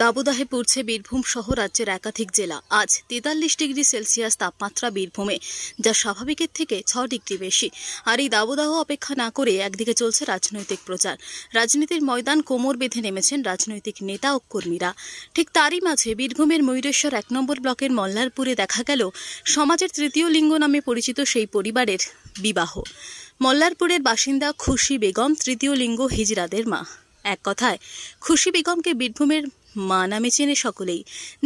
দাবদাহে পড়ছে বীরভূম সহ রাজ্যের একাধিক জেলা। আজ 43 ডিগ্রি সেলসিয়াস তাপমাত্রা বীরভূমে, যা স্বাভাবিকের থেকে 6 ডিগ্রি বেশি। আর এই দাবদাহ অপেক্ষা না করে একদিকে চলছে রাজনৈতিক প্রচার। রাজনীতির ময়দান কোমর বেঁধে নেমেছেন রাজনৈতিক নেতা ও কর্মীরা। ঠিক তারই মাঝে বীরভূমের ময়ূরেশ্বর 1 নম্বর ব্লকের মল্লারপুরে দেখা গেল সমাজের তৃতীয় লিঙ্গ নামে পরিচিত সেই পরিবারের বিবাহ। মল্লারপুরের বাসিন্দা খুশি বেগম তৃতীয় লিঙ্গ হিজড়াদের মা। এক কথায় খুশি বেগমকে বীরভূমের মা নামে চেনে সকলেই।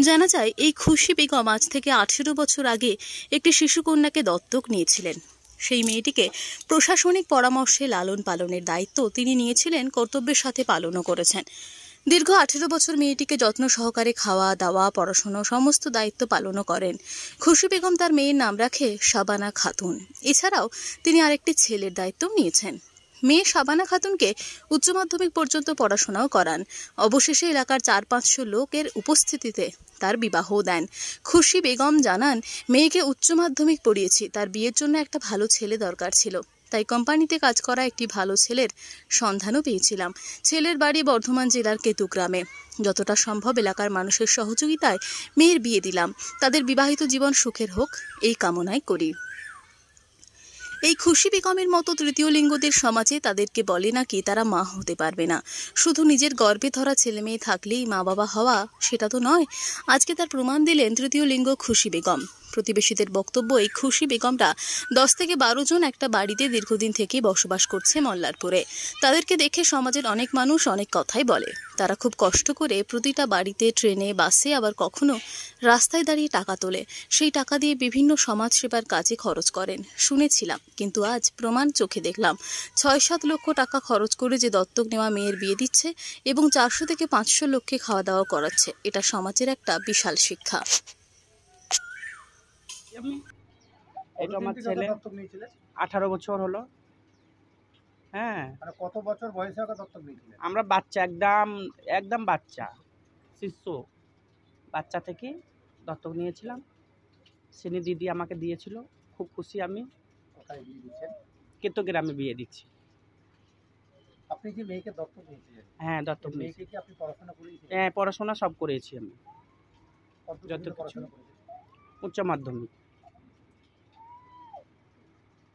জানা যায়, এই খুশি বেগম আজ থেকে 18 বছর আগে একটি শিশুকন্যাকে দত্তক নিয়েছিলেন। সেই মেয়েটিকে প্রশাসনিক পরামর্শে লালন পালনের দায়িত্ব তিনি নিয়েছিলেন, কর্তব্যের সাথে পালনও করেছেন। দীর্ঘ 18 বছর মেয়েটিকে যত্ন সহকারে খাওয়া দাওয়া পড়াশোনা সমস্ত দায়িত্ব পালনও করেন। খুশি বেগম তার মেয়ের নাম রাখে শাবানা খাতুন। এছাড়াও তিনি আরেকটি ছেলের দায়িত্ব নিয়েছেন। মেয়ে শাবানা খাতুনকে উচ্চ মাধ্যমিক পর্যন্ত পড়াশোনাও করান। অবশেষে এলাকার 400-500 লোকের উপস্থিতিতে তার বিবাহও দেন। খুশি বেগম জানান, মেয়েকে উচ্চ মাধ্যমিক পড়িয়েছি, তার বিয়ের জন্য একটা ভালো ছেলে দরকার ছিল, তাই কোম্পানিতে কাজ করা একটি ভালো ছেলের সন্ধানও পেয়েছিলাম। ছেলের বাড়ি বর্ধমান জেলার কেতুগ্রামে। যতটা সম্ভব এলাকার মানুষের সহযোগিতায় মেয়ের বিয়ে দিলাম। তাদের বিবাহিত জীবন সুখের হোক, এই কামনাই করি। এই খুশি বেগমের মতো তৃতীয় লিঙ্গদের সমাজে তাদেরকে বলে নাকি তারা মা হতে পারবে না। শুধু নিজের গর্ভে ধরা ছেলে মেয়ে থাকলেই মা বাবা হওয়া, সেটা তো নয়। আজকে তার প্রমাণ দিলেন তৃতীয় লিঙ্গ খুশি বেগম। প্রতিবেশীদের বক্তব্য, এই খুশি বেগমরা 10 থেকে 12 জন একটা বাড়িতে দীর্ঘদিন থেকে বসবাস করছে মল্লারপুরে। তাদেরকে দেখে সমাজের অনেক মানুষ অনেক কথাই বলে। তারা খুব কষ্ট করে প্রতিটা বাড়িতে, ট্রেনে, বাসে, আবার কখনো রাস্তায় দাঁড়িয়ে টাকা তোলে। সেই টাকা দিয়ে বিভিন্ন সমাজ সেবার কাজে খরচ করেন শুনেছিলাম, কিন্তু আজ প্রমাণ চোখে দেখলাম। 6-7 লক্ষ টাকা খরচ করে যে দত্তক নেওয়া মেয়ের বিয়ে দিচ্ছে এবং 400 থেকে 500 লোককে খাওয়া দাওয়া করাচ্ছে, এটা সমাজের একটা বিশাল শিক্ষা। এটা আমার ছেলে 18 বছর হলো। হ্যাঁ, কত বছর বয়সে ওকে দত্তক নিয়েছিলেন? আমরা বাচ্চা, একদম বাচ্চা শিশু বাচ্চা থেকে দত্তক নিয়েছিলাম। সিনি দিদি আমাকে দিয়েছিল, খুব খুশি আমি। কোথায় বিয়ে দিচ্ছেন? কেতুগ্রামে বিয়ে দিচ্ছি। আপনি যে মেয়েকে দত্তক নিয়েছিলেন? হ্যাঁ, দত্তক নিয়েছি। মেয়েকে কি আপনি পড়াশোনা করিয়েছিলেন? হ্যাঁ, পড়াশোনা সব করেছি আমি। যত পড়াশোনা করেছেন? উচ্চ মাধ্যমিক।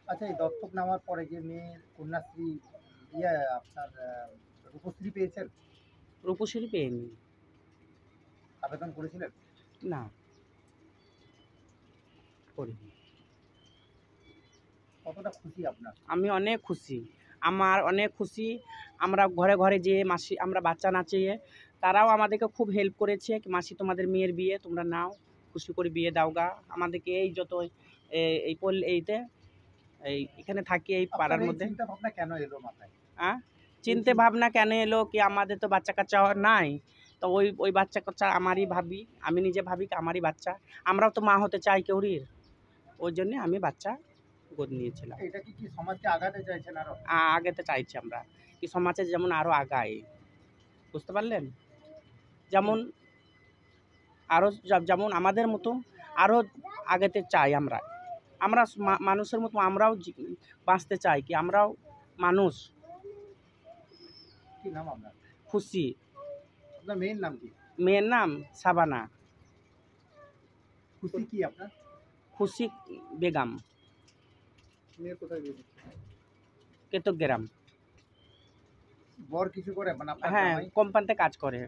আচ্ছা, এই দত্তক নেওয়ার পরে যে মেয়ের কন্যাশ্রী আপনার রূপশ্রী পেয়েছেন? রূপশ্রী পেয়নি। আবেদন করেছিলেন? না, করিনি। কতটা খুশি আপনার? আমি অনেক খুশি, আমার অনেক খুশি। আমরা ঘরে ঘরে যে মাসি, আমরা বাচ্চা নাচিয়ে, তারাও আমাদেরকে খুব হেল্প করেছে। মাসি, তোমাদের মেয়ের বিয়ে তোমরা নাও, খুশি করে বিয়ে দাও গা। আমাদেরকে এই যত এইতে এখানে থাকি এই পাড়ার মধ্যে। চিন্তা ভাবনা কেন এলো মাথায়? চিন্তা ভাবনা কেন এলো কি, আমাদের তো বাচ্চা কাচ্চা নাই, তো ওই বাচ্চা কাচ্চা আমারই ভাবি, আমি নিজে ভাবি কি আমারই বাচ্চা। আমরাও তো মা হতে চাই কেউরির, ওই জন্যে আমি বাচ্চা গোদ নিয়েছিলাম। এটা কি সমাজকে আগাতে চাইছেন? আরো আগাতে চাইছি আমরা, কি সমাজে যেমন আরো আগায়, বুঝতে পারলেন? যেমন আরো যেমন আমাদের মতো আরো আগাতে চাই। আমরা মানুষের মতো আমরাও বাঁচতে চাই, কি আমরাও মানুষ। কি নাম আপনার? খুশি। আপনার মেয়ের নাম কি? মেয়ের নাম শাবানা। খুশি কি আপনার? খুশি বেগম। মেয়ের কোথায় বিয়ে দিচ্ছেন? কেতুগ্রাম। বর কিছু করে? মানে আপনার হ্যাঁ, জামাই? কোম্পানিতে কাজ করে।